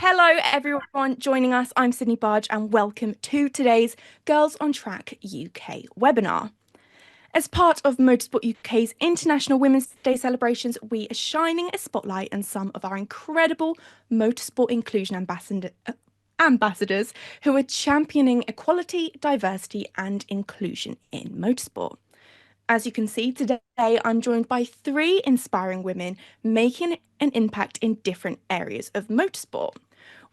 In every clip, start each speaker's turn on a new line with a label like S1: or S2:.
S1: Hello, everyone joining us. I'm Cydney Barge, and welcome to today's Girls on Track UK webinar. As part of Motorsport UK's International Women's Day celebrations, we are shining a spotlight on some of our incredible Motorsport Inclusion Ambassadors who are championing equality, diversity, and inclusion in motorsport. As you can see today, I'm joined by three inspiring women making an impact in different areas of motorsport.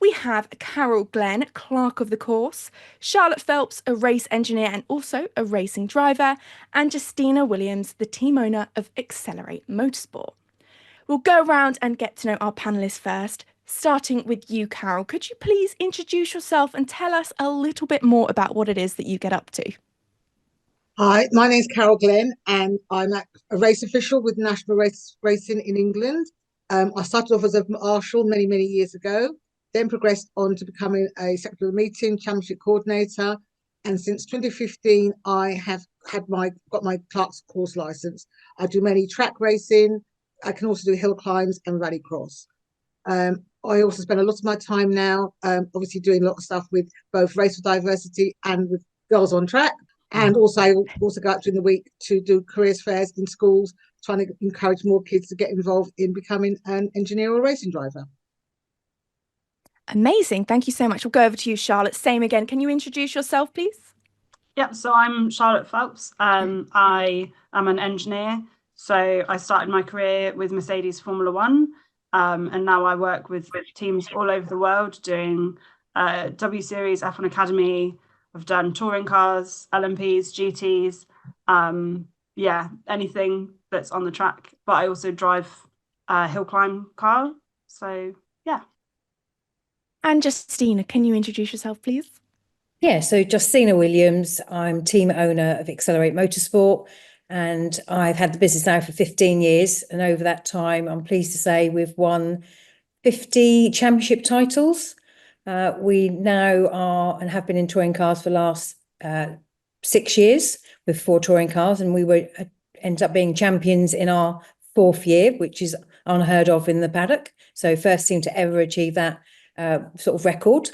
S1: We have Carol Glenn, clerk of the course, Charlotte Phelps, a race engineer and also a racing driver, and Justina Williams, the team owner of Accelerate Motorsport. We'll go around and get to know our panellists first, starting with you, Carol. Could you please introduce yourself and tell us a little bit more about what it is that you get up to?
S2: Hi, my name's Carol Glenn, and I'm a race official with National Racing in England. I started off as a marshal many years ago, then progressed on to becoming a secretary of the meeting, championship coordinator, and since 2015, I have got my clerk's course license. I do many track racing. I can also do hill climbs and rallycross. I also spend a lot of my time now, obviously doing a lot of stuff with both Race for Diversity and with Girls on Track. And also, I also go out during the week to do careers fairs in schools, trying to encourage more kids to get involved in becoming an engineer or racing driver.
S1: Amazing. Thank you so much. We'll go over to you, Charlotte. Same again. Can you introduce yourself, please?
S3: Yep. So I'm Charlotte Phelps. I am an engineer. So I started my career with Mercedes Formula One, and now I work with teams all over the world doing W Series, F1 Academy. I've done touring cars, LMPs, GTs, anything that's on the track. But I also drive a hill climb car. So, yeah.
S1: And Justina, can you introduce yourself, please?
S4: Yeah, so Justina Williams, I'm team owner of Accelerate Motorsport, and I've had the business now for 15 years. And over that time, I'm pleased to say we've won 50 championship titles. We now are and have been in touring cars for the last 6 years with 4 touring cars, and we ended up being champions in our 4th year, which is unheard of in the paddock. So first team to ever achieve that sort of record.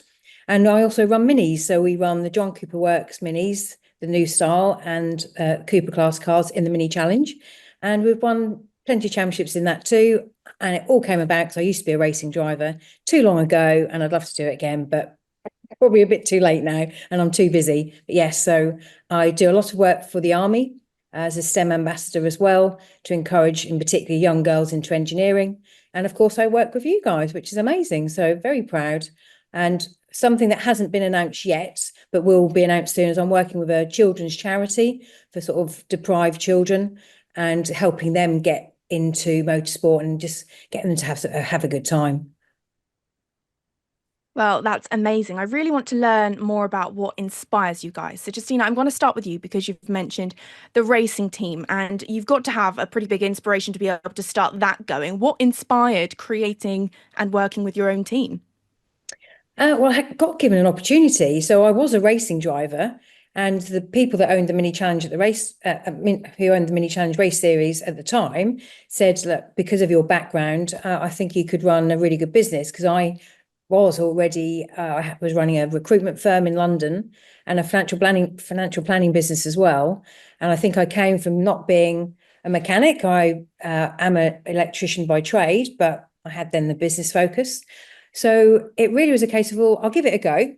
S4: And I also run minis. So we run the John Cooper Works minis, the new style, and Cooper class cars in the Mini Challenge. And we've won plenty of championships in that too. And it all came about because I used to be a racing driver too long ago, and I'd love to do it again, but probably a bit too late now, and I'm too busy. But yes, so I do a lot of work for the Army as a STEM ambassador as well, to encourage, in particular, young girls into engineering. And of course, I work with you guys, which is amazing. So very proud. And something that hasn't been announced yet, but will be announced soon, is I'm working with a children's charity for sort of deprived children and helping them get into motorsport and just getting them to have a good time.
S1: Well, that's amazing. I really want to learn more about what inspires you guys. So, Justina, I'm going to start with you because you've mentioned the racing team, and you've got to have a pretty big inspiration to be able to start that going. What inspired creating and working with your own team?
S4: Well, I got given an opportunity. So I was a racing driver, and the people that owned the Mini Challenge at the race, who owned the Mini Challenge race series at the time, said, look, because of your background, I think you could run a really good business. Because I was already, I was running a recruitment firm in London and a financial planning business as well. And I think I came from not being a mechanic. I am an electrician by trade, but I had then the business focus. So it really was a case of, well, I'll give it a go.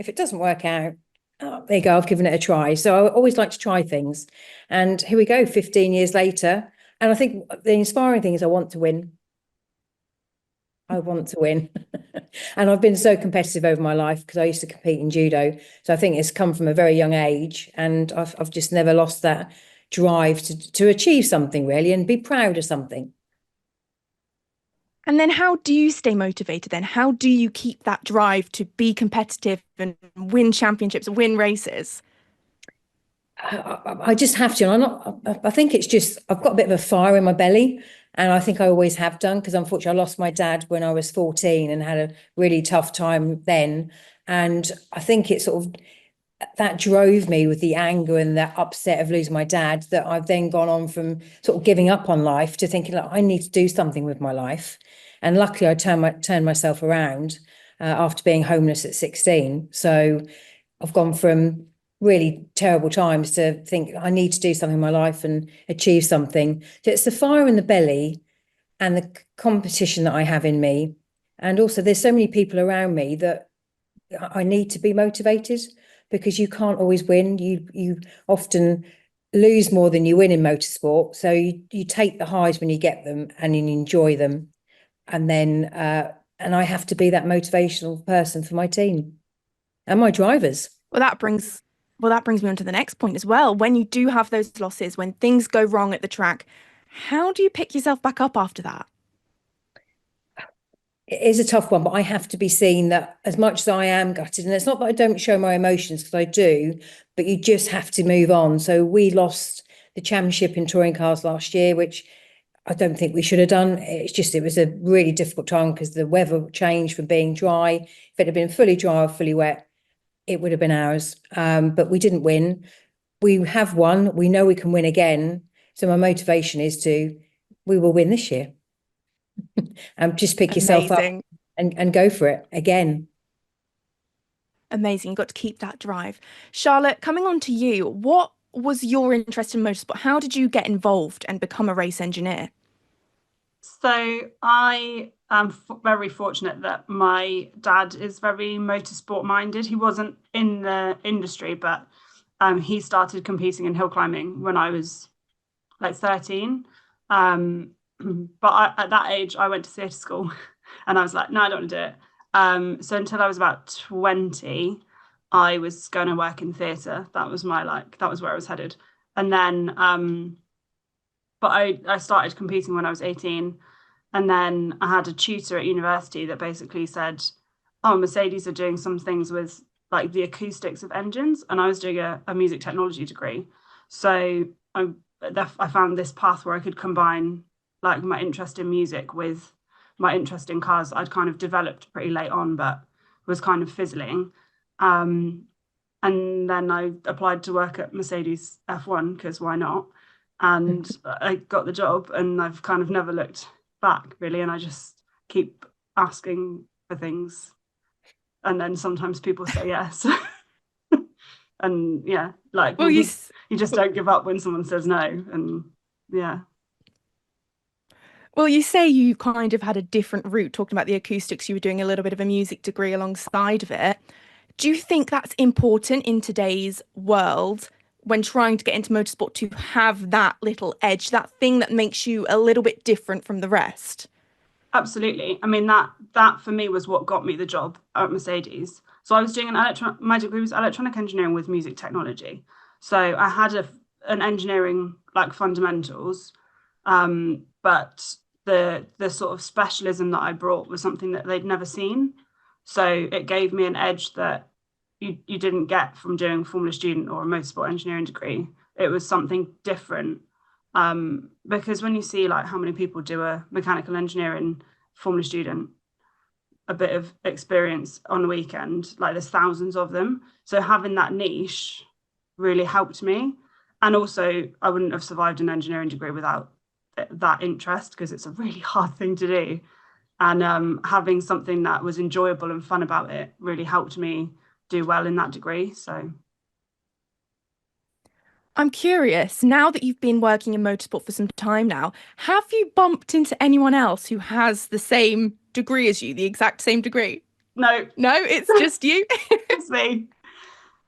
S4: If it doesn't work out, there you go, I've given it a try. So I always like to try things. And here we go, 15 years later. And I think the inspiring thing is I want to win. I want to win. And I've been so competitive over my life because I used to compete in judo. So I think it's come from a very young age. And I've just never lost that drive to achieve something, really, and be proud of something.
S1: And then how do you stay motivated then? How do you keep that drive to be competitive and win championships, win races?
S4: I just have to. I think it's just, I've got a bit of a fire in my belly, and I think I always have done, because unfortunately I lost my dad when I was 14 and had a really tough time then. And I think it sort of, that drove me with the anger and that upset of losing my dad, that I've then gone on from sort of giving up on life to thinking, like, I need to do something with my life. And luckily I turned myself around. after being homeless at 16. So I've gone from really terrible times to think I need to do something in my life and achieve something. So it's the fire in the belly and the competition that I have in me. And also there's so many people around me that I need to be motivated, because you can't always win. You often lose more than you win in motorsport. So you take the highs when you get them and you enjoy them. And then and I have to be that motivational person for my team and my drivers.
S1: Well, that brings me on to the next point as well. When you do have those losses, when things go wrong at the track, how do you pick yourself back up after that?
S4: It is a tough one, but I have to be seen that as much as I am gutted, and it's not that I don't show my emotions, because I do, but you just have to move on. So we lost the championship in touring cars last year, which I don't think we should have done. It was a really difficult time because the weather changed from being dry. If it had been fully dry or fully wet, it would have been ours. But we didn't win. We have won. We know we can win again. So my motivation is we will win this year. And just pick yourself up and go for it again.
S1: Amazing. You've got to keep that drive. Charlotte, coming on to you, what was your interest in motorsport? How did you get involved and become a race engineer?
S3: So I am very fortunate that my dad is very motorsport minded. He wasn't in the industry, but he started competing in hill climbing when I was like 13. But at that age, I went to theatre school and I was like, no, I don't want to do it. So until I was about 20, I was going to work in theatre. That was where I was headed. And then, but I started competing when I was 18. And then I had a tutor at university that basically said, oh, Mercedes are doing some things with like the acoustics of engines. And I was doing a music technology degree. So I found this path where I could combine like my interest in music with my interest in cars. I'd kind of developed pretty late on, but was kind of fizzling. And then I applied to work at Mercedes F1 because why not? And I got the job, and I've kind of never looked back really. And I just keep asking for things, and then sometimes people say yes. And yeah, like you just don't give up when someone says no. And yeah.
S1: Well, you say you kind of had a different route, talking about the acoustics. You were doing a little bit of a music degree alongside of it. Do you think that's important in today's world when trying to get into motorsport, to have that little edge, that thing that makes you a little bit different from the rest?
S3: Absolutely. I mean, that for me was what got me the job at Mercedes. So I was doing my degree was electronic engineering with music technology. So I had an engineering like fundamentals, but the sort of specialism that I brought was something that they'd never seen. So it gave me an edge that you didn't get from doing a Formula Student or a motorsport engineering degree. It was something different. Because when you see like how many people do a mechanical engineering Formula Student, a bit of experience on the weekend, like there's thousands of them. So having that niche really helped me. And also I wouldn't have survived an engineering degree without that interest, because it's a really hard thing to do. And having something that was enjoyable and fun about it really helped me do well in that degree. So
S1: I'm curious, now that you've been working in motorsport for some time now, have you bumped into anyone else who has the same degree as you, the exact same degree?
S3: No,
S1: it's just you.
S3: It's me.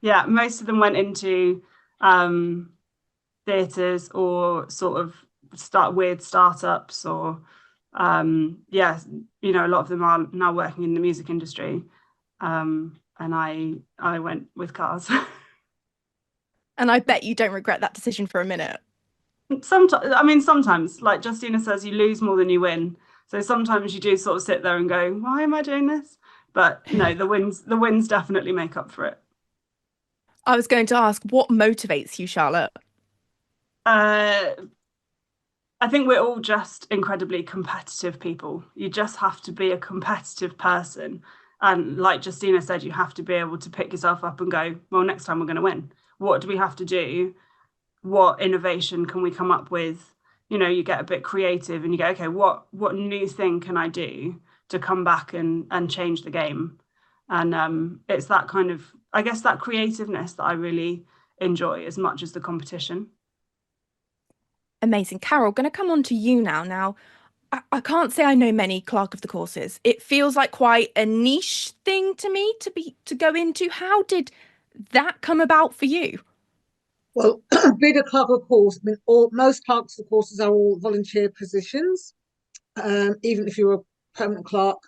S3: Yeah, most of them went into theatres or sort of weird startups, or yeah, you know, a lot of them are now working in the music industry, and I went with cars.
S1: And I bet you don't regret that decision for a minute.
S3: Sometimes, like Justina says, you lose more than you win. So sometimes you do sort of sit there and go, why am I doing this? But no, the wins definitely make up for it.
S1: I was going to ask, what motivates you, Charlotte?
S3: I think we're all just incredibly competitive people. You just have to be a competitive person. And like Justina said, you have to be able to pick yourself up and go, well, next time we're going to win. What do we have to do? What innovation can we come up with? You know, you get a bit creative and you go, okay, what new thing can I do to come back and change the game. And it's that kind of, I guess, that creativeness that I really enjoy as much as the competition.
S1: Amazing. Carol, going to come on to you now. Now, I can't say I know many clerk of the courses. It feels like quite a niche thing to me to go into. How did that come about for you?
S2: Well, being a clerk of the course, I mean, most clerks of the courses are all volunteer positions. Even if you're a permanent clerk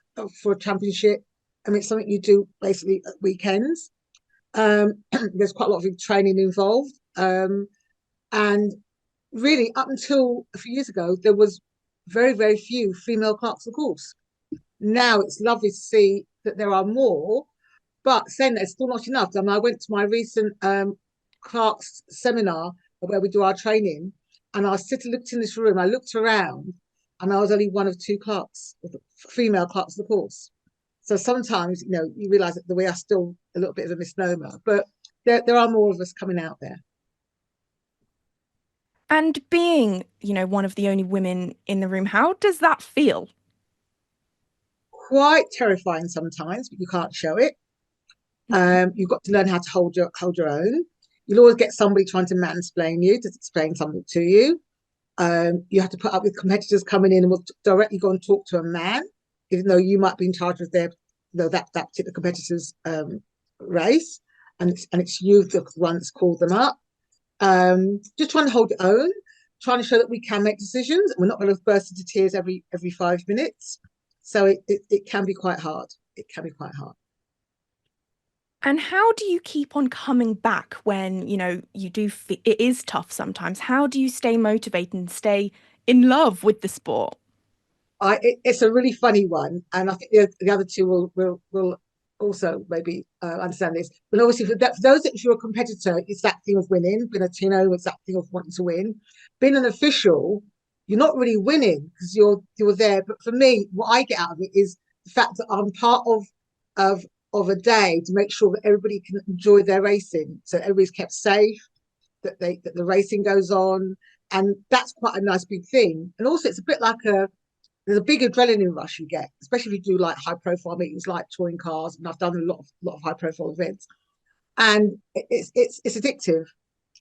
S2: for a championship, I mean, it's something you do basically at weekends. There's quite a lot of training involved. And really, up until a few years ago, there was very, very few female clerks of the course. Now it's lovely to see that there are more, but saying that, it's still not enough. I mean, I went to my recent clerks seminar where we do our training, and I looked in this room, I looked around, and I was only one of two clerks, female clerks of the course. So sometimes, you know, you realise that we are still a little bit of a misnomer, but there are more of us coming out there.
S1: And being, you know, one of the only women in the room, how does that feel?
S2: Quite terrifying sometimes, but you can't show it. You've got to learn how to hold your own. You'll always get somebody trying to mansplain you, to explain something to you. You have to put up with competitors coming in and will directly go and talk to a man, even though you might be in charge of their, you know, that particular competitor's race, and it's you the one that's called them up. Just trying to hold your own, trying to show that we can make decisions. We're not going to burst into tears every 5 minutes. So it can be quite hard. It can be quite hard.
S1: And how do you keep on coming back when, you know, it is tough sometimes? How do you stay motivated and stay in love with the sport?
S2: It's a really funny one, and I think the other two will also maybe understand this. But obviously, for those that you're a competitor, it's that thing of winning. Being a Tino, it's that thing of wanting to win. Being an official, you're not really winning because you're there. But for me, what I get out of it is the fact that I'm part of a day to make sure that everybody can enjoy their racing, so everybody's kept safe, that the racing goes on, and that's quite a nice big thing. And also, it's a bit like there's a big adrenaline rush you get, especially if you do like high profile meetings like touring cars, and I've done a lot of high profile events, and it's addictive.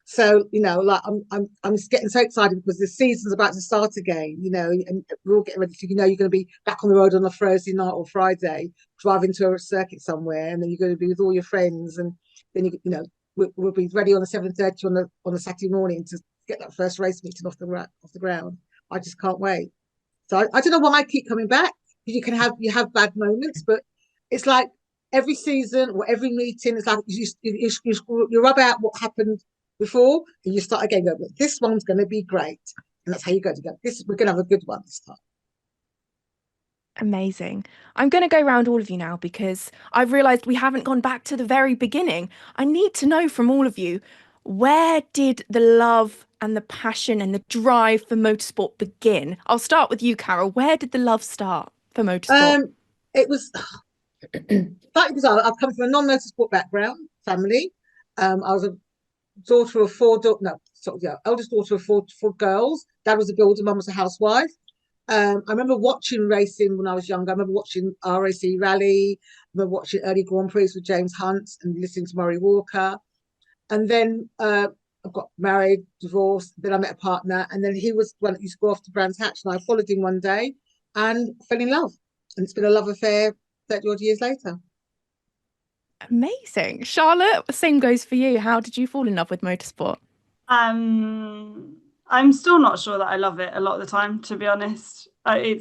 S2: So, you know, like I'm getting so excited because the season's about to start again, you know, and we're all getting ready to, you know, you're going to be back on the road on a Thursday night or Friday, driving to a circuit somewhere, and then you're going to be with all your friends, and then you know we'll be ready on the 7:30 on the Saturday morning to get that first race meeting off the ground. I just can't wait. So I don't know why I keep coming back. You have bad moments, but it's like every season or every meeting, it's like you rub out what happened before, and you start again. Go, but this one's going to be great, and that's how you go to go. We're going to have a good one this time.
S1: Amazing. I'm going to go around all of you now because I've realised we haven't gone back to the very beginning. I need to know from all of you, where did the love and the passion and the drive for motorsport begin? I'll start with you, Carol. Where did the love start for motorsport?
S2: It was slightly bizarre. I've come from a non-motorsport background family. I was a daughter of eldest daughter of four girls. Dad was a builder, mum was a housewife. I remember watching racing when I was younger. I remember watching RAC Rally. I remember watching early Grand Prix with James Hunt and listening to Murray Walker. And then I got married, divorced. Then I met a partner, and then he was one that used to go off to Brands Hatch, and I followed him one day and fell in love. And it's been a love affair 30 odd years later.
S1: Amazing. Charlotte, same goes for you. How did you fall in love with motorsport?
S3: I'm still not sure that I love it a lot of the time, to be honest. I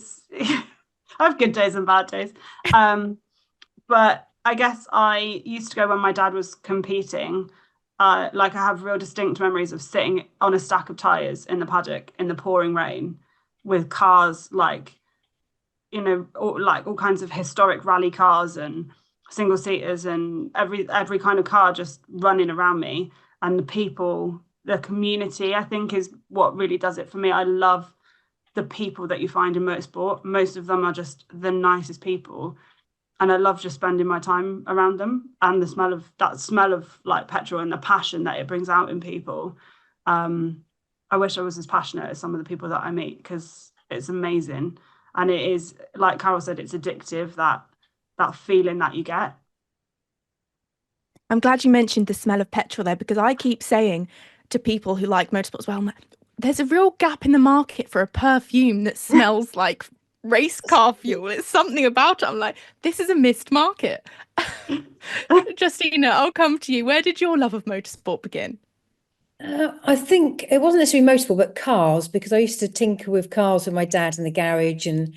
S3: have good days and bad days. But I guess I used to go when my dad was competing. Like I have real distinct memories of sitting on a stack of tyres in the paddock in the pouring rain with cars like, you know, all kinds of historic rally cars and single seaters and every kind of car just running around me, and the people, the community, I think, is what really does it for me. I love the people that you find in motorsport. Most of them are just the nicest people, and I love just spending my time around them, and the smell of like petrol and the passion that it brings out in people. I wish I was as passionate as some of the people that I meet, because it's amazing. And it is, like Carol said, it's addictive, that feeling that you get.
S1: I'm glad you mentioned the smell of petrol there, because I keep saying to people who like motorsport as well, I'm like, there's a real gap in the market for a perfume that smells like race car fuel. It's something about it. I'm like, this is a missed market. Justina, I'll come to you. Where did your love of motorsport begin?
S4: I think it wasn't necessarily motorsport, but cars, because I used to tinker with cars with my dad in the garage, and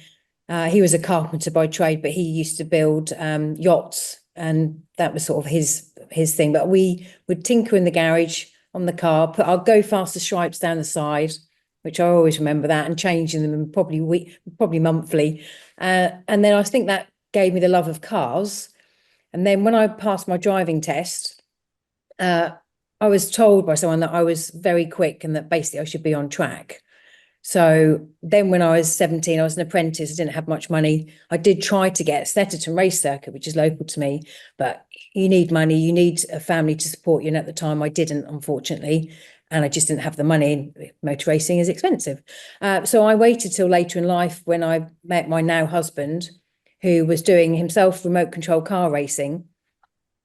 S4: he was a carpenter by trade, but he used to build yachts, and that was sort of his thing. But we would tinker in the garage on the car, put our go faster stripes down the side, which I always remember that, and changing them probably monthly. And then I think that gave me the love of cars. And then when I passed my driving test, I was told by someone that I was very quick and that basically I should be on track. So then when I was 17, I was an apprentice. I didn't have much money. I did try to get Snetterton Race Circuit, which is local to me, but you need money, you need a family to support you. And at the time I didn't, unfortunately, and I just didn't have the money. Motor racing is expensive. So I waited till later in life when I met my now husband, who was doing himself remote control car racing.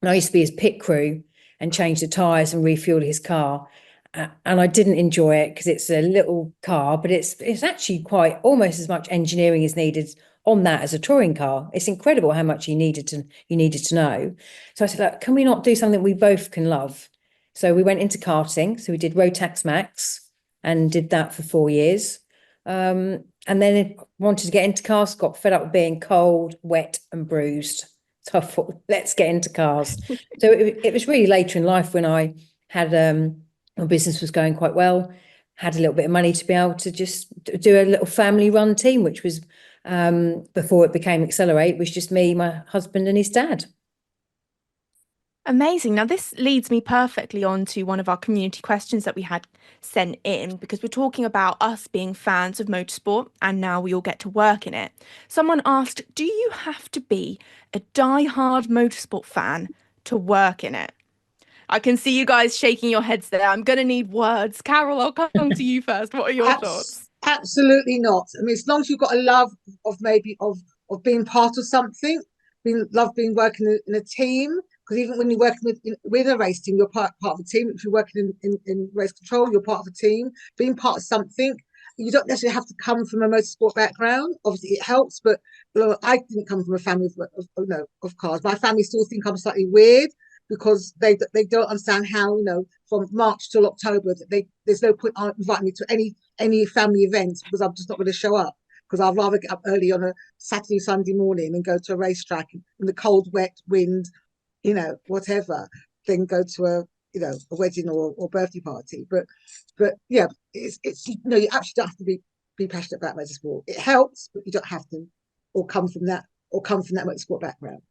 S4: And I used to be his pit crew and change the tyres and refuel his car. And I didn't enjoy it because it's a little car, but it's actually quite almost as much engineering is needed on that as a touring car. It's incredible how much you needed to know. So I said, look, can we not do something we both can love? So we went into karting. So we did Rotax Max and did that for 4 years. And then wanted to get into cars, got fed up with being cold, wet and bruised. So I thought, let's get into cars. So it was really later in life when I had my business was going quite well, had a little bit of money to be able to just do a little family run team, which was before it became Accelerate, was just me, my husband and his dad.
S1: Amazing. Now, this leads me perfectly on to one of our community questions that we had sent in, because we're talking about us being fans of motorsport and now we all get to work in it. Someone asked, do you have to be a die-hard motorsport fan to work in it? I can see you guys shaking your heads there. I'm going to need words. Carol, I'll come to you first. What are your thoughts?
S2: Absolutely not. I mean, as long as you've got a love of being part of something, love being working in a team. Because even when you're working with a race team, you're part of a team. If you're working in race control, you're part of a team. Being part of something, you don't necessarily have to come from a motorsport background. Obviously, it helps, but I didn't come from a family of cars. My family still think I'm slightly weird because they don't understand how, from March till October, there's no point inviting me to any family events because I'm just not going to show up. Because I'd rather get up early on a Saturday, Sunday morning and go to a racetrack in the cold, wet wind, whatever, then go to a wedding or birthday party. But yeah, it's you actually don't have to be passionate about motorsport. It helps, but you don't have to, or come from that motorsport background.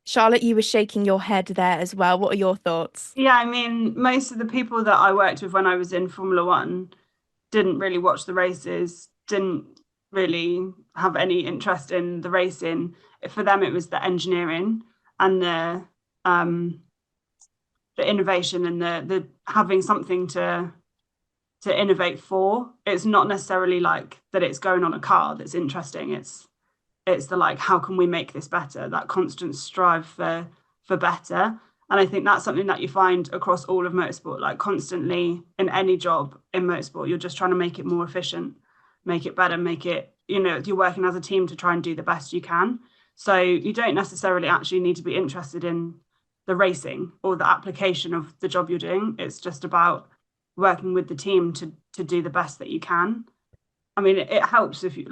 S1: Charlotte, you were shaking your head there as well. What are your thoughts?
S3: Yeah, I mean, most of the people that I worked with when I was in Formula One didn't really watch the races, didn't really have any interest in the racing. For them, it was the engineering and the innovation and the having something to innovate for. It's not necessarily like that it's going on a car that's interesting. It's the like, how can we make this better? That constant strive for better. And I think that's something that you find across all of motorsport, like constantly in any job in motorsport, you're just trying to make it more efficient, make it better, make it, you're working as a team to try and do the best you can. So you don't necessarily actually need to be interested in the racing or the application of the job you're doing. It's just about working with the team to do the best that you can. I mean, it helps if you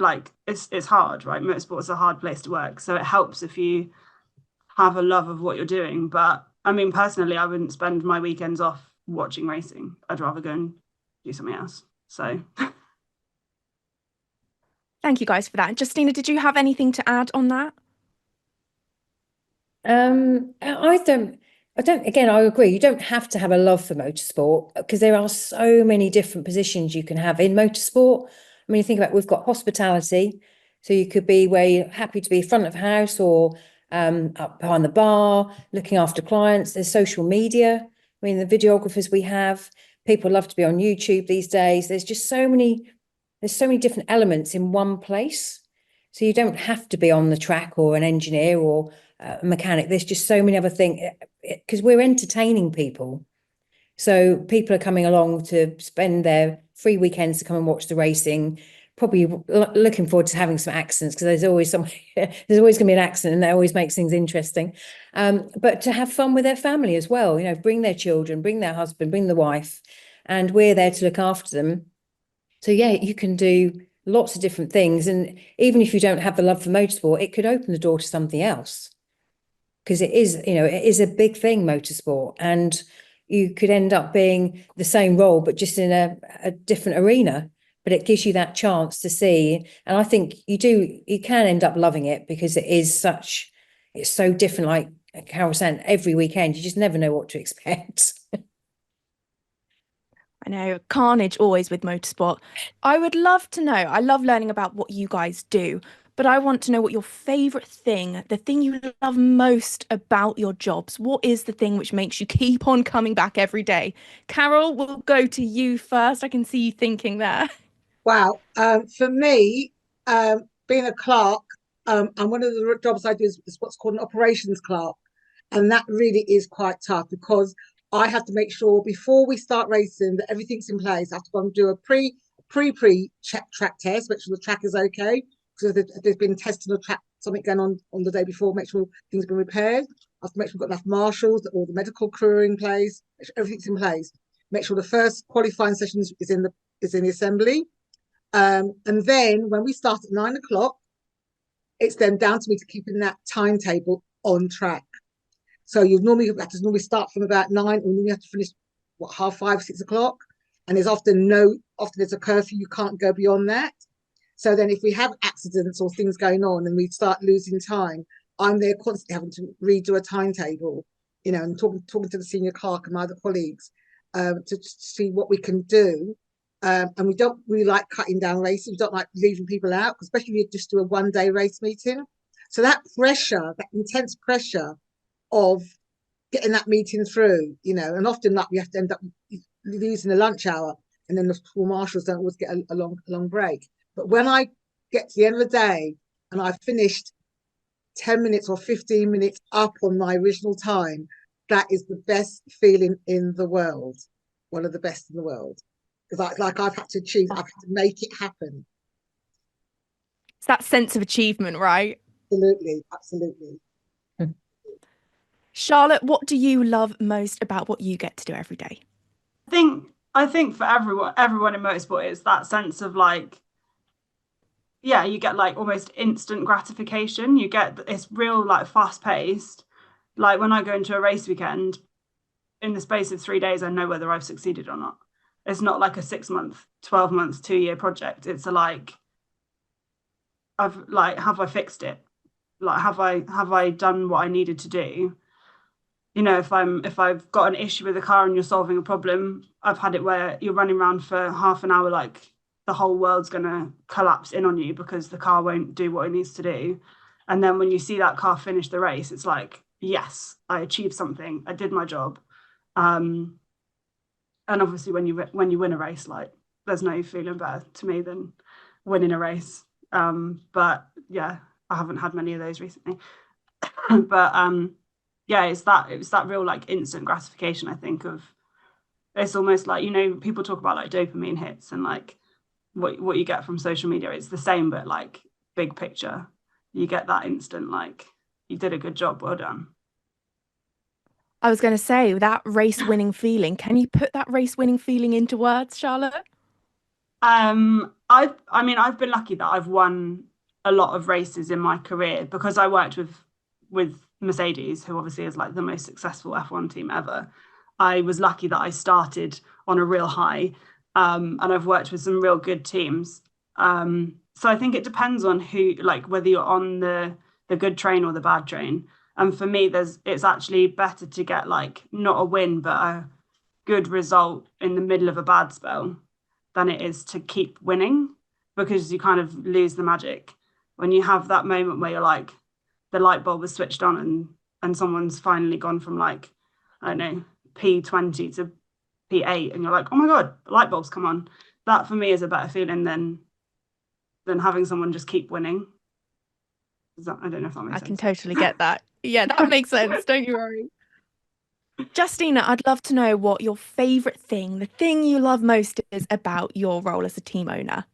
S3: it's hard, right? Motorsport is a hard place to work. So it helps if you have a love of what you're doing. But I mean, personally, I wouldn't spend my weekends off watching racing. I'd rather go and do something else. So
S1: thank you guys for that. Justina, did you have anything to add on that?
S4: I agree. You don't have to have a love for motorsport because there are so many different positions you can have in motorsport. I mean, you think about, we've got hospitality. So you could be where you're happy to be front of house or up behind the bar, looking after clients. There's social media. I mean, the videographers we have, people love to be on YouTube these days. There's just so many there's so many different elements in one place. So you don't have to be on the track or an engineer or a mechanic. There's just so many other things, because we're entertaining people. So people are coming along to spend their free weekends to come and watch the racing, probably looking forward to having some accidents, because there's always there's always going to be an accident, and that always makes things interesting. But to have fun with their family as well, you know, bring their children, bring their husband, bring the wife, and we're there to look after them. So yeah, you can do lots of different things. And even if you don't have the love for motorsport, it could open the door to something else. Because it is, you know, it is a big thing, motorsport. And you could end up being the same role, but just in a different arena. But it gives you that chance to see. And I think you can end up loving it, because it's so different. Like Carol said, every weekend, you just never know what to expect.
S1: I know, carnage always with motorsport. I would love to know, I love learning about what you guys do, but I want to know what your favourite thing, the thing you love most about your jobs. What is the thing which makes you keep on coming back every day? Carol, we'll go to you first. I can see you thinking there.
S2: Wow. For me, being a clerk, and one of the jobs I do is what's called an operations clerk. And that really is quite tough, because I have to make sure before we start racing that everything's in place. I have to go and do a pre-check track test, make sure the track is okay. So there's been testing of track, something going on the day before, make sure things have been repaired. I have to make sure we've got enough marshals, that all the medical crew are in place, make sure everything's in place. Make sure the first qualifying session is in the assembly. And then when we start at 9 o'clock, it's then down to me to keeping that timetable on track. So you have to normally start from about 9, and then you have to finish 5:30, 6 o'clock. And there's often there's a curfew, you can't go beyond that. So then if we have accidents or things going on and we start losing time, I'm there constantly having to redo a timetable, you know, and talking to the senior clerk and my other colleagues to see what we can do. And we don't really like cutting down races. We don't like leaving people out, especially if you just do a one-day race meeting. So that pressure, that intense pressure of getting that meeting through, you know, and often we have to end up losing the lunch hour, and then the poor marshals don't always get a long break. But when I get to the end of the day and I've finished 10 minutes or 15 minutes up on my original time, that is the best feeling in the world. One of the best in the world. Because I've had to achieve, I've had to make it happen.
S1: It's that sense of achievement, right?
S2: Absolutely.
S1: Charlotte, what do you love most about what you get to do every day?
S3: I think for everyone in motorsport, it's that sense of like, yeah, you get like almost instant gratification. It's real like fast paced. Like when I go into a race weekend, in the space of 3 days, I know whether I've succeeded or not. It's not like a 6 month, 12 months, 2 year project. It's have I fixed it? Like, have I done what I needed to do? You know, if I've got an issue with a car and you're solving a problem, I've had it where you're running around for half an hour, like the whole world's going to collapse in on you because the car won't do what it needs to do. And then when you see that car finish the race, it's like, yes, I achieved something. I did my job. And obviously when you win a race, like there's no feeling better to me than winning a race. But yeah, I haven't had many of those recently. But yeah, it's that real like instant gratification. I think it's almost like, you know, people talk about like dopamine hits and like what you get from social media. It's the same, but like big picture, you get that instant like you did a good job, well done.
S1: I was going to say that race winning feeling. Can you put that race winning feeling into words, Charlotte?
S3: I've been lucky that I've won a lot of races in my career because I worked with Mercedes, who obviously is like the most successful F1 team ever. I was lucky that I started on a real high, and I've worked with some real good teams. So I think it depends on who, like whether you're on the good train or the bad train. And for me, it's actually better to get like not a win, but a good result in the middle of a bad spell than it is to keep winning, because you kind of lose the magic when you have that moment where you're like, the light bulb was switched on and someone's finally gone from like, I don't know, P20 to P8, and you're like, oh my God, the light bulb's come on. That for me is a better feeling than than having someone just keep winning. I don't know if that makes sense.
S1: I can totally get that. Yeah, that makes sense. Don't you worry. Justina, I'd love to know what your favourite thing, the thing you love most, is about your role as a team owner.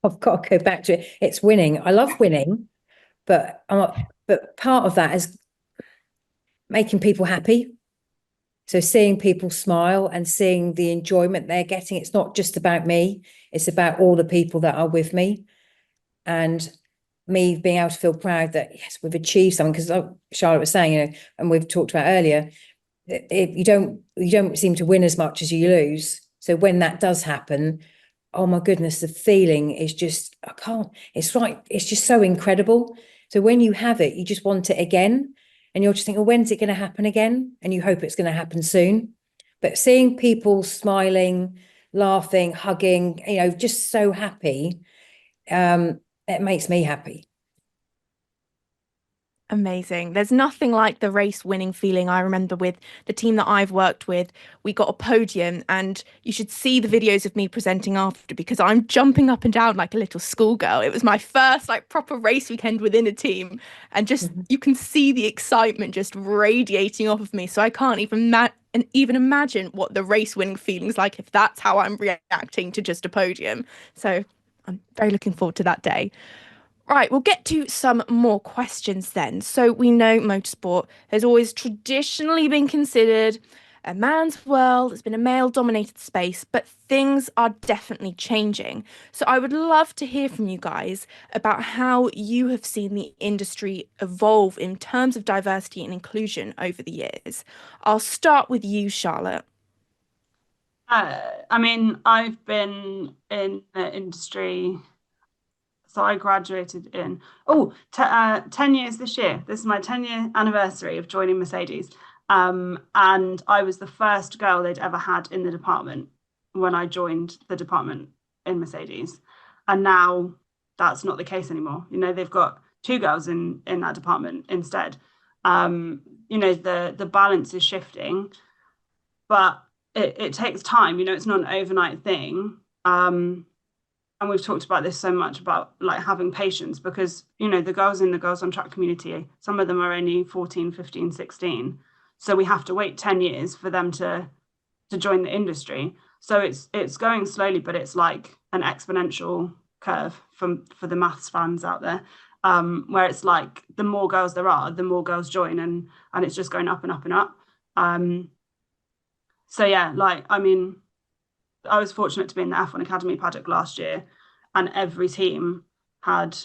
S4: I've got to go back to it. It's winning. I love winning, but part of that is making people happy. So seeing people smile and seeing the enjoyment they're getting. It's not just about me. It's about all the people that are with me, and me being able to feel proud that yes, we've achieved something. Because like Charlotte was saying, you know, and we've talked about earlier, if you don't seem to win as much as you lose. So when that does happen, oh my goodness, the feeling is just, it's just so incredible. So when you have it, you just want it again, and you're just thinking, well, when's it going to happen again? And you hope it's going to happen soon. But seeing people smiling, laughing, hugging, you know, just so happy, it makes me happy.
S1: Amazing. There's nothing like the race winning feeling. I remember with the team that I've worked with, we got a podium, and you should see the videos of me presenting after, because I'm jumping up and down like a little schoolgirl. It was my first like proper race weekend within a team, and just you can see the excitement just radiating off of me. So I can't even imagine what the race winning feeling's like if that's how I'm reacting to just a podium. So I'm very looking forward to that day. Right, we'll get to some more questions then. So we know motorsport has always traditionally been considered a man's world. It's been a male-dominated space, but things are definitely changing. So I would love to hear from you guys about how you have seen the industry evolve in terms of diversity and inclusion over the years. I'll start with you, Charlotte.
S3: I mean, I've been in the industry. So I graduated in 10 years this year. This is my 10-year anniversary of joining Mercedes. And I was the first girl they'd ever had in the department when I joined the department in Mercedes. And now that's not the case anymore. You know, they've got 2 girls in that department instead. You know, the balance is shifting, but it takes time. You know, it's not an overnight thing. And we've talked about this so much about like having patience, because, you know, the girls in the Girls on Track community, some of them are only 14, 15, 16. So we have to wait 10 years for them to join the industry. So it's going slowly, but it's like an exponential curve for the maths fans out there, where it's like the more girls there are, the more girls join, and it's just going up and up and up. So yeah, like, I mean, I was fortunate to be in the F1 Academy paddock last year, and every team had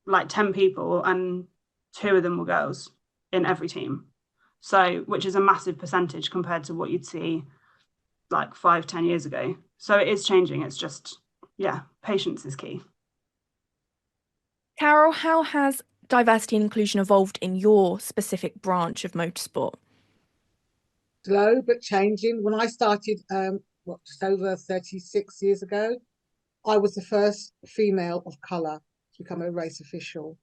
S3: like 10 people, and 2 of them were girls in every team. So, which is a massive percentage compared to what you'd see like 5-10 years ago. So it is changing. It's just, yeah, patience is key.
S1: Carol, how has diversity and inclusion evolved in your specific branch of motorsport?
S2: Slow but changing. When I started, just over 36 years ago, I was the first female of colour to become a race official.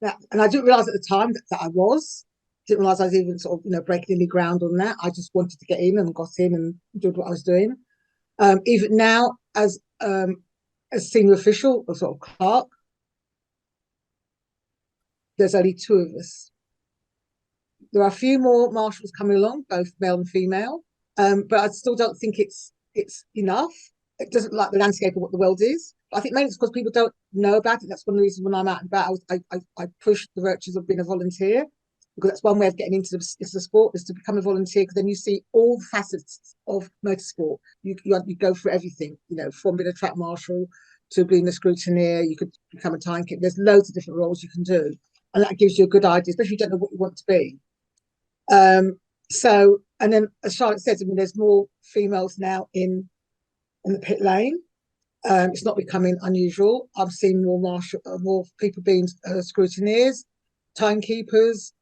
S2: And I didn't realise at the time that I was. Didn't realise I was even sort of, you know, breaking any ground on that. I just wanted to get in and got in and did what I was doing. Even now, as senior official or sort of clerk, there's only 2 of us. There are a few more marshals coming along, both male and female, but I still don't think it's enough. It doesn't like the landscape of what the world is. I think mainly it's because people don't know about it. That's one of the reasons when I'm out and about, I push the virtues of being a volunteer, because that's one way of getting into the sport, is to become a volunteer, because then you see all the facets of motorsport. You go through everything, you know, from being a track marshal to being a scrutineer. You could become a timekeeper. There's loads of different roles you can do, and that gives you a good idea, especially if you don't know what you want to be. So, and then as Charlotte says, I mean, there's more females now in the pit lane. It's not becoming unusual. I've seen more people being scrutineers, timekeepers,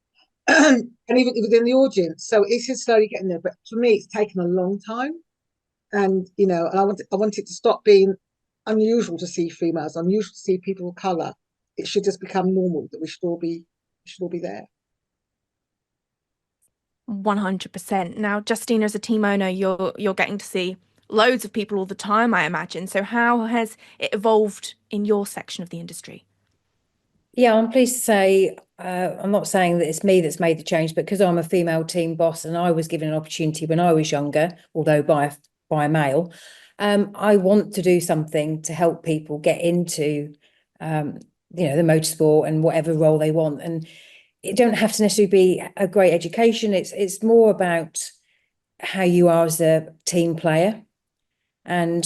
S2: and even within the audience. So it's just slowly getting there. But for me, it's taken a long time. And, you know, and I want it to stop being unusual to see females, unusual to see people of colour. It should just become normal that we should all be there.
S1: 100%. Now, Justina, as a team owner, you're getting to see loads of people all the time, I imagine. So how has it evolved in your section of the industry?
S4: Yeah, I'm pleased to say, I'm not saying that it's me that's made the change, but because I'm a female team boss and I was given an opportunity when I was younger, although by a male, I want to do something to help people get into, the motorsport and whatever role they want. And it don't have to necessarily be a great education. It's more about how you are as a team player. And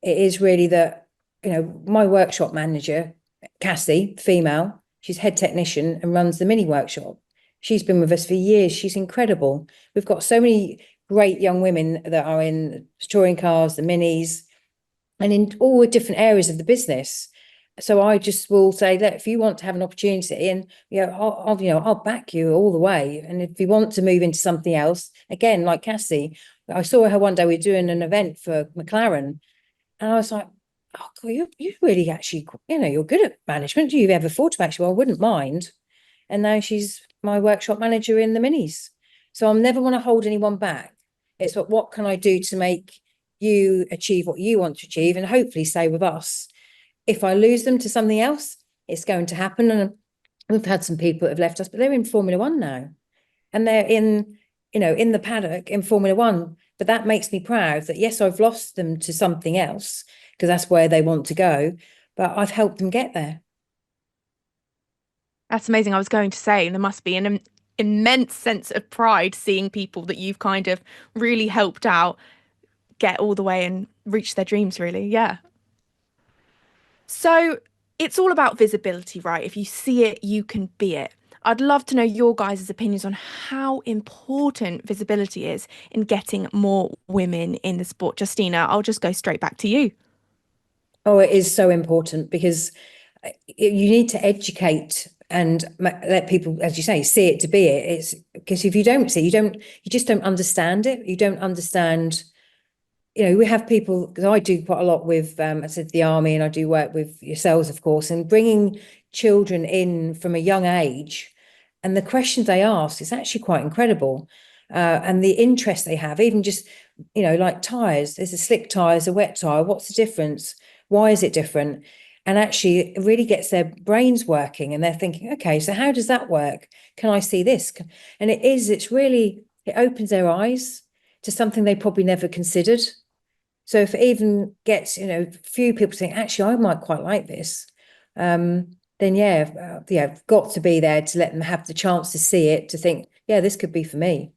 S4: it is really that, my workshop manager, Cassie, female, she's head technician and runs the mini workshop. She's been with us for years. She's incredible. We've got so many great young women that are in touring cars, the minis, and in all the different areas of the business. So I just will say that if you want to have an opportunity, and I'll back you all the way. And if you want to move into something else, again, like Cassie, I saw her one day. We were doing an event for McLaren, and I was like, "Oh God, you really actually, you're good at management. Do you ever thought about actually? Well, I wouldn't mind." And now she's my workshop manager in the minis. So I'll never want to hold anyone back. It's what can I do to make you achieve what you want to achieve, and hopefully stay with us. If I lose them to something else, it's going to happen. And we've had some people that have left us, but they're in Formula One now, and they're in the paddock in Formula One. But that makes me proud that yes, I've lost them to something else because that's where they want to go, but I've helped them get there.
S1: That's amazing. I was going to say there must be an immense sense of pride seeing people that you've kind of really helped out get all the way and reach their dreams, really. Yeah. So it's all about visibility, right? If you see it, you can be it. I'd love to know your guys' opinions on how important visibility is in getting more women in the sport. Justina, I'll just go straight back to you.
S4: Oh, it is so important because you need to educate and let people, as you say, see it to be it. It's because if you don't see, you just don't understand it. You don't understand. We have people, because I do quite a lot with, I said, the army, and I do work with yourselves, of course, and bringing children in from a young age, and the questions they ask is actually quite incredible. And the interest they have, even just, like tires, there's a slick tire, there's a wet tire. What's the difference? Why is it different? And actually it really gets their brains working, and they're thinking, okay, so how does that work? Can I see this? And it opens their eyes to something they probably never considered. So if it even gets, a few people think, actually, I might quite like this, then got to be there to let them have the chance to see it, to think, yeah, this could be for me.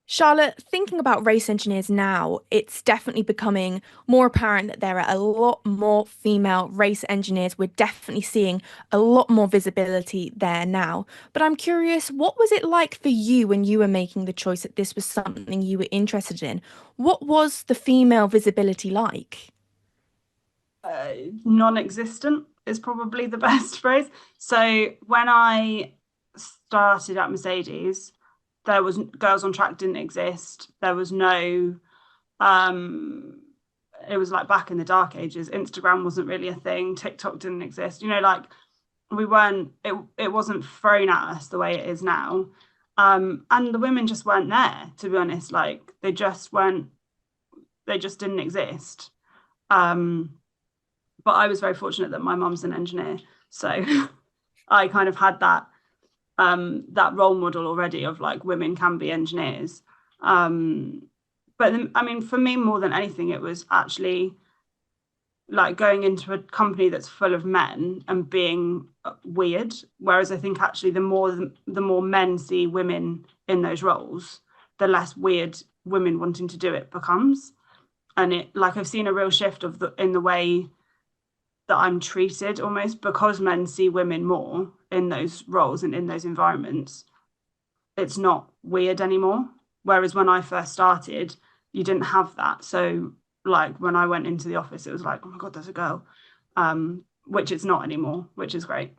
S1: Charlotte, thinking about race engineers now, it's definitely becoming more apparent that there are a lot more female race engineers. We're definitely seeing a lot more visibility there now. But I'm curious, what was it like for you when you were making the choice that this was something you were interested in? What was the female visibility like?
S3: Non-existent is probably the best phrase. So when I started at Mercedes, there was Girls on Track didn't exist. There was no, it was like back in the dark ages. Instagram wasn't really a thing. TikTok didn't exist. We weren't, it wasn't thrown at us the way it is now. And the women just weren't there, to be honest. Like they just didn't exist. But I was very fortunate that my mum's an engineer. So I kind of had that role model already of like women can be engineers. But I mean, for me, more than anything, it was actually like going into a company that's full of men and being weird. Whereas I think actually the more men see women in those roles, the less weird women wanting to do it becomes. And I've seen a real shift in the way that I'm treated, almost because men see women more in those roles and in those environments. It's not weird anymore. Whereas when I first started, you didn't have that. So like when I went into the office, it was like, oh my God, there's a girl, which it's not anymore, which is great.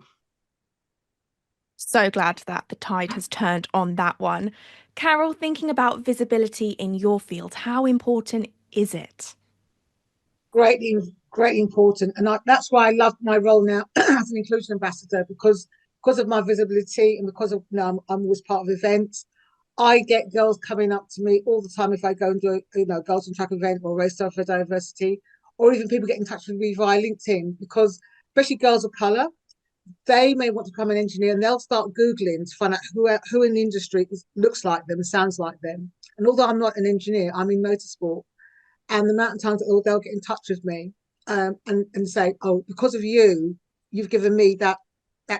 S1: So glad that the tide has turned on that one. Carol, thinking about visibility in your field, how important is it?
S2: Greatly important, and that's why I love my role now as an inclusion ambassador, because of my visibility and because of I'm always part of events. I get girls coming up to me all the time if I go and do a girls on track event or race for diversity, or even people get in touch with me via LinkedIn, because especially girls of colour, they may want to become an engineer and they'll start Googling to find out who in the industry looks like them, sounds like them. And although I'm not an engineer, I'm in motorsport. And the amount of times that they'll get in touch with me and say, oh, because of you, you've given me that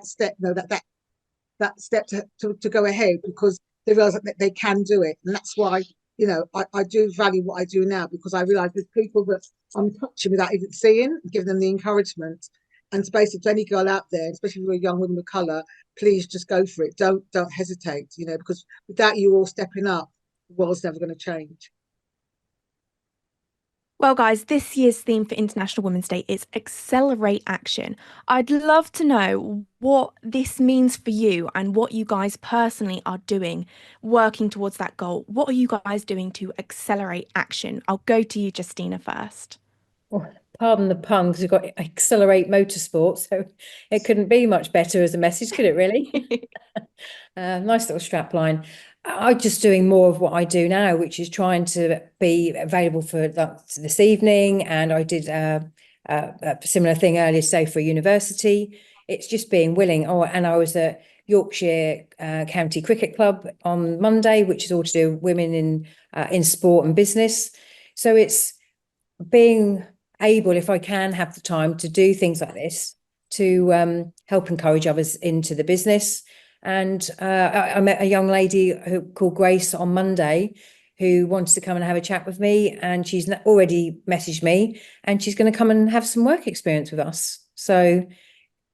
S2: step, that step to go ahead, because they realize that they can do it. And that's why, I do value what I do now, because I realize there's people that I'm touching without even seeing, giving them the encouragement. And it's basically to any girl out there, especially if you're a young woman of colour, please just go for it. Don't hesitate, because without you all stepping up, the world's never going to change.
S1: Well, guys, this year's theme for International Women's Day is Accelerate Action. I'd love to know what this means for you and what you guys personally are doing, working towards that goal. What are you guys doing to accelerate action? I'll go to you, Justina, first.
S4: Well, pardon the pun, because we've got Accelerate Motorsport, so it couldn't be much better as a message, could it really? Nice little strap line. I'm just doing more of what I do now, which is trying to be available for this evening. And I did a similar thing earlier, say for university. It's just being willing. Oh, and I was at Yorkshire County Cricket Club on Monday, which is all to do with women in sport and business. So it's being able, if I can have the time, to do things like this to help encourage others into the business. And I met a young lady called Grace on Monday who wanted to come and have a chat with me, and she's already messaged me, and she's going to come and have some work experience with us. So,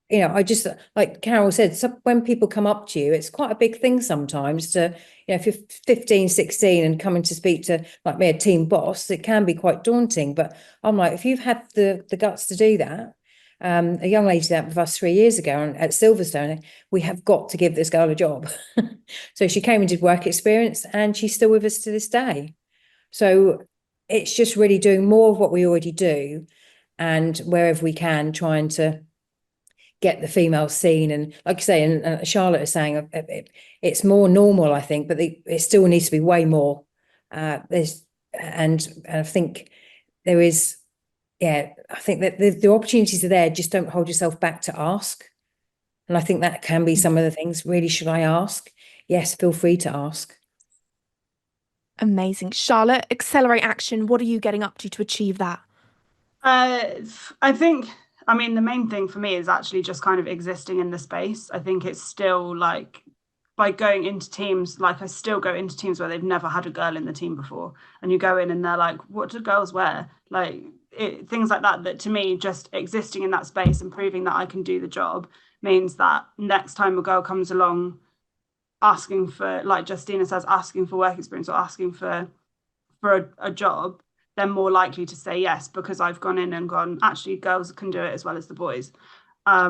S4: I just, like Carol said, when people come up to you, it's quite a big thing sometimes to, if you're 15, 16 and coming to speak to, like me, a team boss, it can be quite daunting. But I'm like, if you've had the guts to do that, a young lady did that with us 3 years ago at Silverstone, we have got to give this girl a job. So she came and did work experience, and she's still with us to this day. So it's just really doing more of what we already do, and wherever we can, trying to get the female scene. And like you say, and Charlotte is saying, it's more normal, I think, but it still needs to be way more. And I think there is, I think that the opportunities are there. Just don't hold yourself back to ask. And I think that can be some of the things. Really, should I ask? Yes, feel free to ask.
S1: Amazing. Charlotte, Accelerate Action. What are you getting up to achieve that?
S3: I think, the main thing for me is actually just kind of existing in the space. I think it's still like, by going into teams, like I still go into teams where they've never had a girl in the team before, and you go in and they're like, what do girls wear? Like things like that to me, just existing in that space and proving that I can do the job means that next time a girl comes along asking for, like Justina says, asking for work experience or asking for a job, they're more likely to say yes, because I've gone in and gone, actually girls can do it as well as the boys. But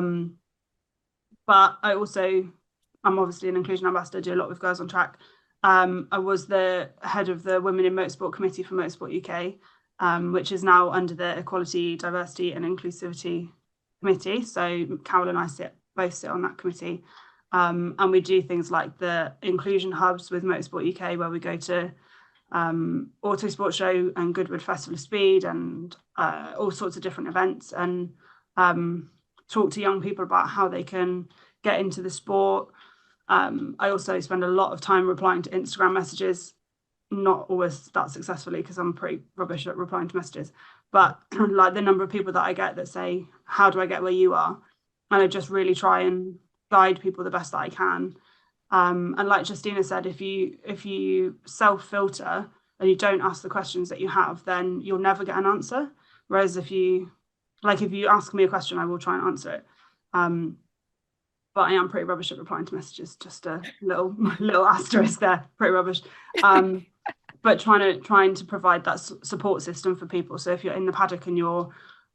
S3: I'm obviously an inclusion ambassador, do a lot with girls on track. I was the head of the Women in Motorsport committee for Motorsport UK, which is now under the Equality, Diversity and Inclusivity Committee. So Carol and I both sit on that committee. And we do things like the inclusion hubs with Motorsport UK, where we go to Autosport Show and Goodwood Festival of Speed and all sorts of different events, and talk to young people about how they can get into the sport. I also spend a lot of time replying to Instagram messages, not always that successfully because I'm pretty rubbish at replying to messages, but like the number of people that I get that say, how do I get where you are? And I just really try and guide people the best that I can. And like Justina said, if you self-filter and you don't ask the questions that you have, then you'll never get an answer. Whereas if you ask me a question, I will try and answer it. But I am pretty rubbish at replying to messages, just a little asterisk there, pretty rubbish. But trying to provide that support system for people. So if you're in the paddock and you're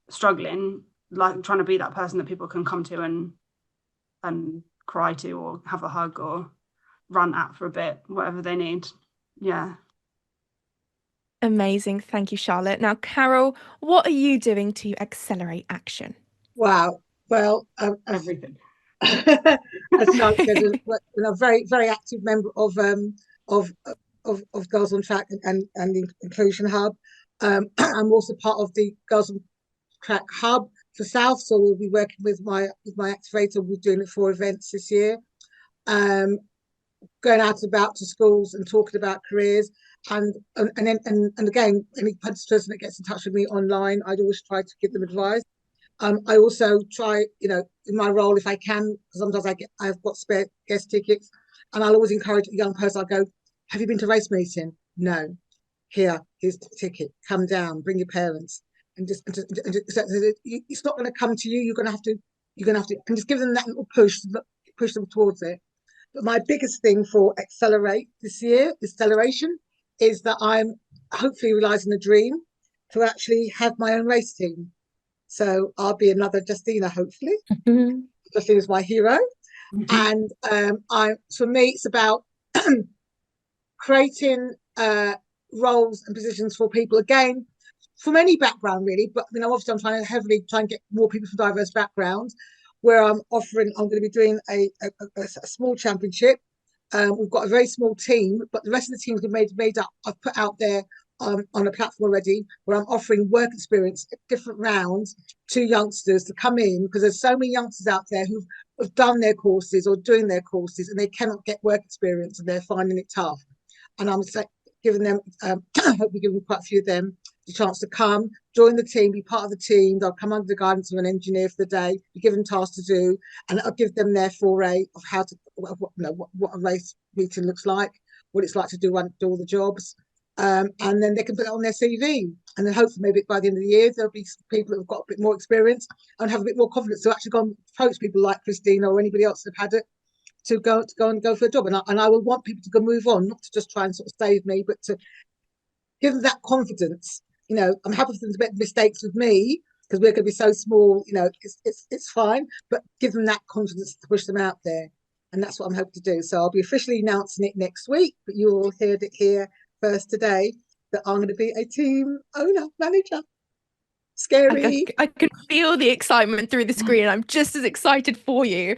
S3: struggling, like trying to be that person that people can come to and cry to, or have a hug, or rant at for a bit, whatever they need. Yeah.
S1: Amazing. Thank you, Charlotte. Now, Carol, what are you doing to accelerate action?
S2: Wow. Well, everything. As Charlotte said, I'm a very, very active member of of Girls on Track and the Inclusion Hub. I'm also part of the Girls on Track Hub for South, so we'll be working with my activator. We're doing it 4 events this year. Going out about to schools and talking about careers, and again, any person that gets in touch with me online, I'd always try to give them advice. I also try, in my role, if I can, because sometimes I've got spare guest tickets, and I'll always encourage a young person. I'll go, "Have you been to race meeting? No. Here's the ticket. Come down, bring your parents, and just it's not going to come to you. You're going to have to, and just give them that little push them towards it." But my biggest thing for Accelerate this year, acceleration, is that I'm hopefully realising the dream to actually have my own race team. So I'll be another Justina, hopefully. Justina's my hero. And for me, it's about creating roles and positions for people, again, from any background, really. But obviously, I'm trying to heavily try and get more people from diverse backgrounds, where I'm going to be doing a small championship. We've got a very small team, but the rest of the team's been made up. I've put out there on a platform already where I'm offering work experience at different rounds to youngsters to come in, because there's so many youngsters out there who've done their courses or doing their courses and they cannot get work experience and they're finding it tough. And I'm giving them, hopefully giving quite a few of them the chance to come, join the team, be part of the team. They'll come under the guidance of an engineer for the day, be given tasks to do, and I'll give them their foray of how to, what a race meeting looks like, what it's like to do all the jobs. And then they can put it on their CV. And then hopefully maybe by the end of the year, there'll be people that have got a bit more experience and have a bit more confidence to actually go and approach people like Christina or anybody else that have had it to go for a job. And I will want people to go move on, not to just try and sort of save me, but to give them that confidence. I'm happy for them to make mistakes with me because we're going to be so small, it's fine, but give them that confidence to push them out there. And that's what I'm hoping to do. So I'll be officially announcing it next week, but you all heard it here first today, that I'm going to be a team manager. Scary.
S1: I can feel the excitement through the screen. I'm just as excited for you.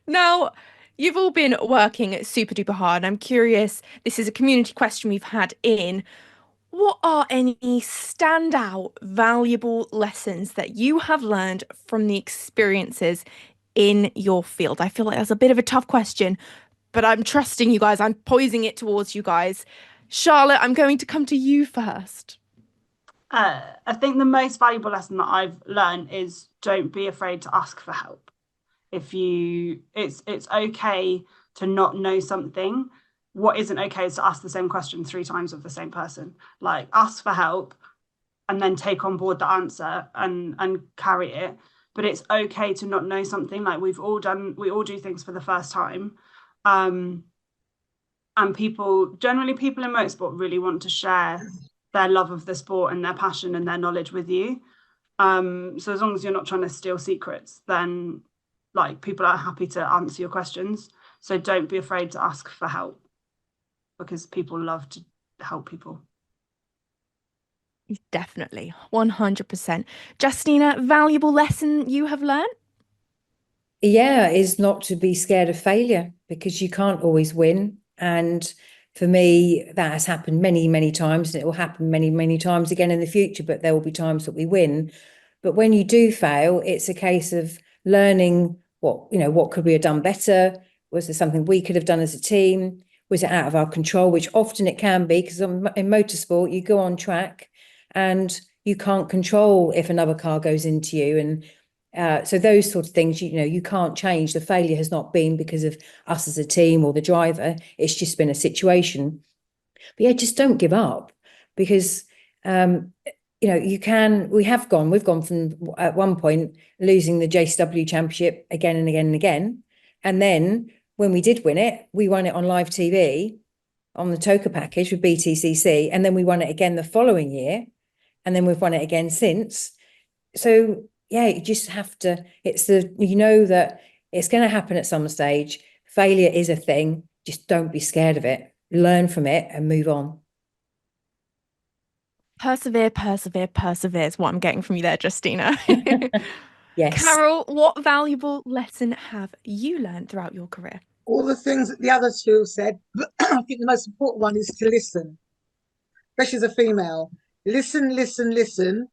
S1: Now, you've all been working super duper hard. I'm curious, this is a community question we've had in. What are any standout, valuable lessons that you have learned from the experiences in your field? I feel like that's a bit of a tough question, but I'm trusting you guys. I'm poising it towards you guys. Charlotte, I'm going to come to you first.
S3: I think the most valuable lesson that I've learned is don't be afraid to ask for help. It's okay to not know something. What isn't okay is to ask the same question 3 times of the same person. Like, ask for help and then take on board the answer and carry it. But it's okay to not know something. Like, we all do things for the first time. And people in motorsport really want to share their love of the sport and their passion and their knowledge with you. So as long as you're not trying to steal secrets, then people are happy to answer your questions. So don't be afraid to ask for help, because people love to help people.
S1: Definitely, 100%. Justina, valuable lesson you have learned?
S4: Yeah, is not to be scared of failure, because you can't always win. And for me, that has happened many, many times, and it will happen many, many times again in the future, but there will be times that we win. But when you do fail, it's a case of learning what could we have done better? Was there something we could have done as a team? Was it out of our control? Which often it can be, because in motorsport, you go on track and you can't control if another car goes into you. And so those sort of things, you can't change. The failure has not been because of us as a team or the driver. It's just been a situation. But yeah, just don't give up, because we've gone from at one point losing the JCW championship again and again and again. And then when we did win it, we won it on live TV on the Toka package with BTCC. And then we won it again the following year. And then we've won it again since. So yeah, you just have to, that it's going to happen at some stage. Failure is a thing. Just don't be scared of it. Learn from it and move on.
S1: Persevere is what I'm getting from you there, Justina.
S4: Yes.
S1: Carol, what valuable lesson have you learned throughout your career?
S2: All the things that the other two said, but I think the most important one is to listen, especially as a female. Listen, listen, listen,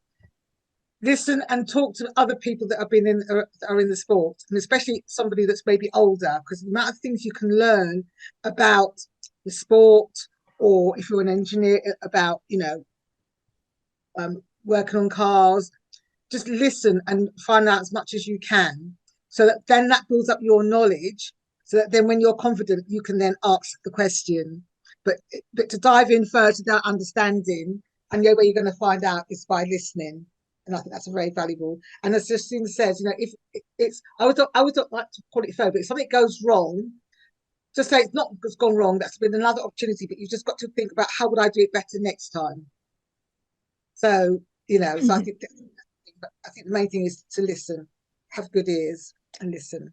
S2: listen, and talk to other people that have been in are in the sport, and especially somebody that's maybe older, because the amount of things you can learn about the sport, or if you're an engineer, about working on cars. Just listen and find out as much as you can, so that then that builds up your knowledge, so that then when you're confident you can then ask the question. But to dive in first without understanding, and the only way you're going to find out is by listening. And I think that's a very valuable. And as Justina says, if it's, I would not like to call it phobia, but if something goes wrong, just say it's not gone wrong, that's been another opportunity, but you've just got to think about how would I do it better next time. So so I think the main thing is to listen, have good ears and listen.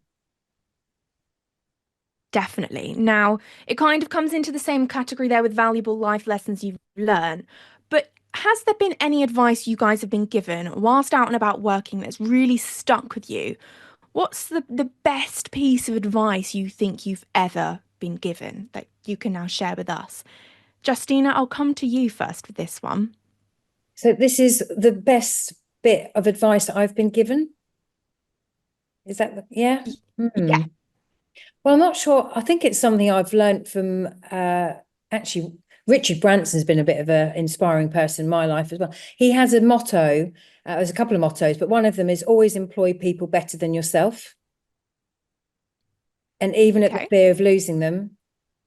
S1: Definitely. Now, it kind of comes into the same category there with valuable life lessons you've learned. But has there been any advice you guys have been given whilst out and about working that's really stuck with you? What's the best piece of advice you think you've ever been given that you can now share with us? Justina, I'll come to you first with this one.
S4: So this is the best bit of advice that I've been given. Is that, yeah?
S1: Yeah.
S4: Well, I'm not sure. I think it's something I've learned from, actually, Richard Branson's been a bit of an inspiring person in my life as well. He has a motto, there's a couple of mottos, but one of them is always employ people better than yourself. And even at the fear of losing them,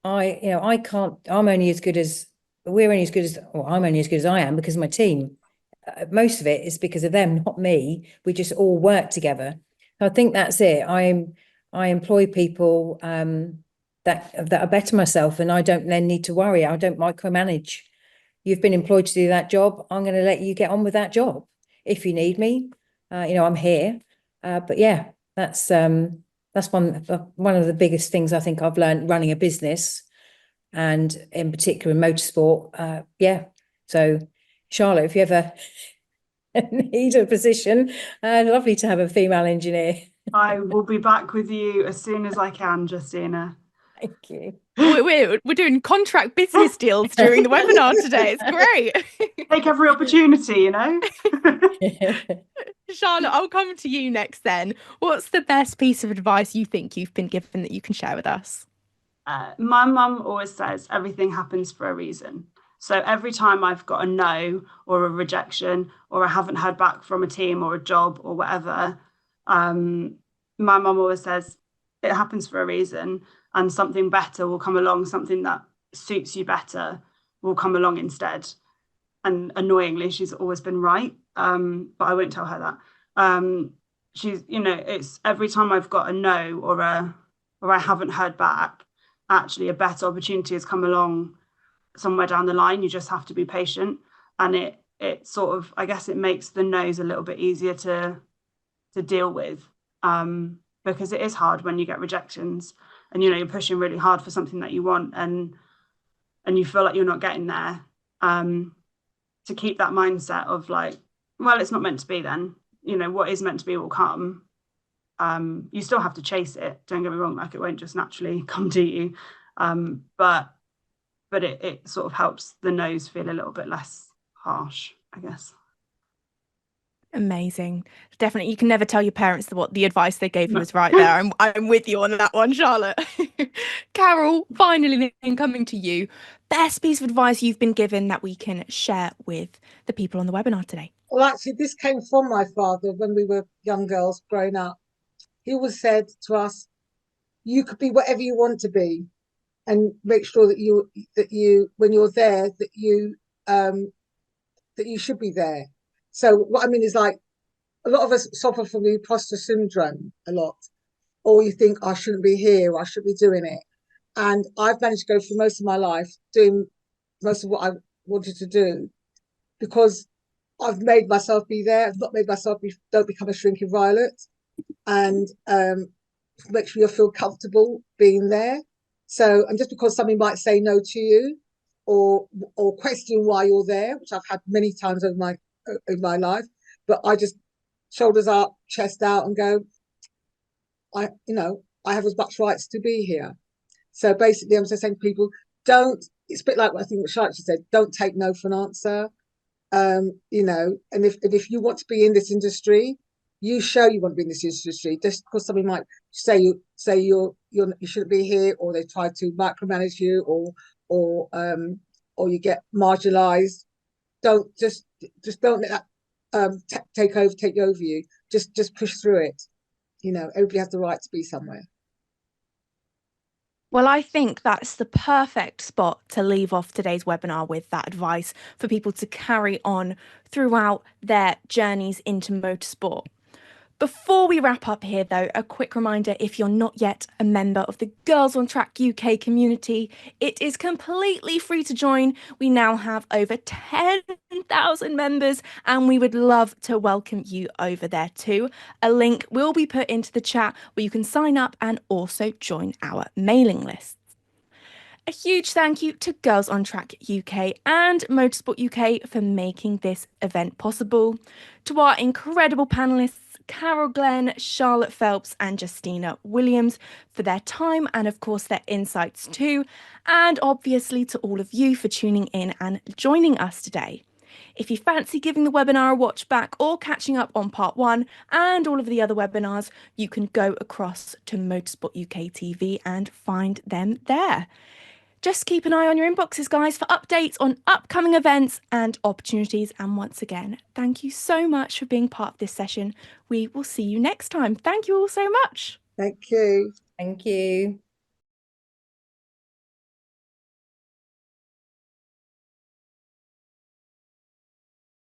S4: I can't, I'm only as good as, we're only as good as, or I'm only as good as I am because of my team. Most of it is because of them, not me. We just all work together. So I think that's it. I employ people that are better myself, and I don't then need to worry. I don't micromanage. You've been employed to do that job. I'm going to let you get on with that job. If you need me, I'm here. But yeah, that's one of the biggest things I think I've learned running a business, and in particular in motorsport. Yeah. So Charlotte, if you ever need a position, lovely to have a female engineer.
S3: I will be back with you as soon as I can, Justina.
S4: Thank you.
S1: We're doing contract business deals during the webinar today. It's great.
S3: Take every opportunity,
S1: Charlotte, I'll come to you next then. What's the best piece of advice you think you've been given that you can share with us?
S3: My mum always says everything happens for a reason. So every time I've got a no or a rejection, or I haven't heard back from a team or a job or whatever, my mum always says it happens for a reason, and something better will come along, something that suits you better will come along instead. And annoyingly, she's always been right, but I won't tell her that. She's, it's every time I've got a no or I haven't heard back, actually a better opportunity has come along somewhere down the line. You just have to be patient, and it sort of, I guess it makes the no's a little bit easier to deal with, because it is hard when you get rejections and you're pushing really hard for something that you want, and you feel like you're not getting there. To keep that mindset of like, well, it's not meant to be then, what is meant to be will come. You still have to chase it, don't get me wrong, like it won't just naturally come to you, but it sort of helps the no's feel a little bit less harsh, I guess.
S1: Amazing. Definitely, you can never tell your parents that what the advice they gave you was right there. I'm with you on that one, Charlotte. Carol, finally then coming to you. Best piece of advice you've been given that we can share with the people on the webinar today?
S2: Well, actually, this came from my father when we were young girls growing up. He always said to us, you could be whatever you want to be, and make sure that you when you're there, that you should be there. So what I mean is, like, a lot of us suffer from the imposter syndrome a lot, or you think, I shouldn't be here, or I should be doing it. And I've managed to go through most of my life doing most of what I wanted to do, because I've made myself be there. I've not made myself don't become a shrinking violet, and make sure you feel comfortable being there. So, and just because somebody might say no to you, or question why you're there, which I've had many times in my life, but I just shoulders up, chest out, and go, I have as much rights to be here. So basically, I'm just saying to people, don't. It's a bit like what I think what Charlotte said. Don't take no for an answer. You know, and if you want to be in this industry, you show you want to be in this industry. Just because somebody might say you shouldn't be here, or they try to micromanage you, or you get marginalised. Don't don't let that take over you. Just push through it. You know, everybody has the right to be somewhere.
S1: Well, I think that's the perfect spot to leave off today's webinar with that advice for people to carry on throughout their journeys into motorsport. Before we wrap up here, though, a quick reminder, if you're not yet a member of the Girls on Track UK community, it is completely free to join. We now have over 10,000 members, and we would love to welcome you over there too. A link will be put into the chat where you can sign up and also join our mailing list. A huge thank you to Girls on Track UK and Motorsport UK for making this event possible. To our incredible panellists, Carol Glenn, Charlotte Phelps and Justina Williams for their time and of course their insights too. And obviously to all of you for tuning in and joining us today. If you fancy giving the webinar a watch back or catching up on part 1 and all of the other webinars, you can go across to Motorsport UK TV and find them there. Just keep an eye on your inboxes, guys, for updates on upcoming events and opportunities. And once again, thank you so much for being part of this session. We will see you next time. Thank you all so much.
S2: Thank you.
S4: Thank you.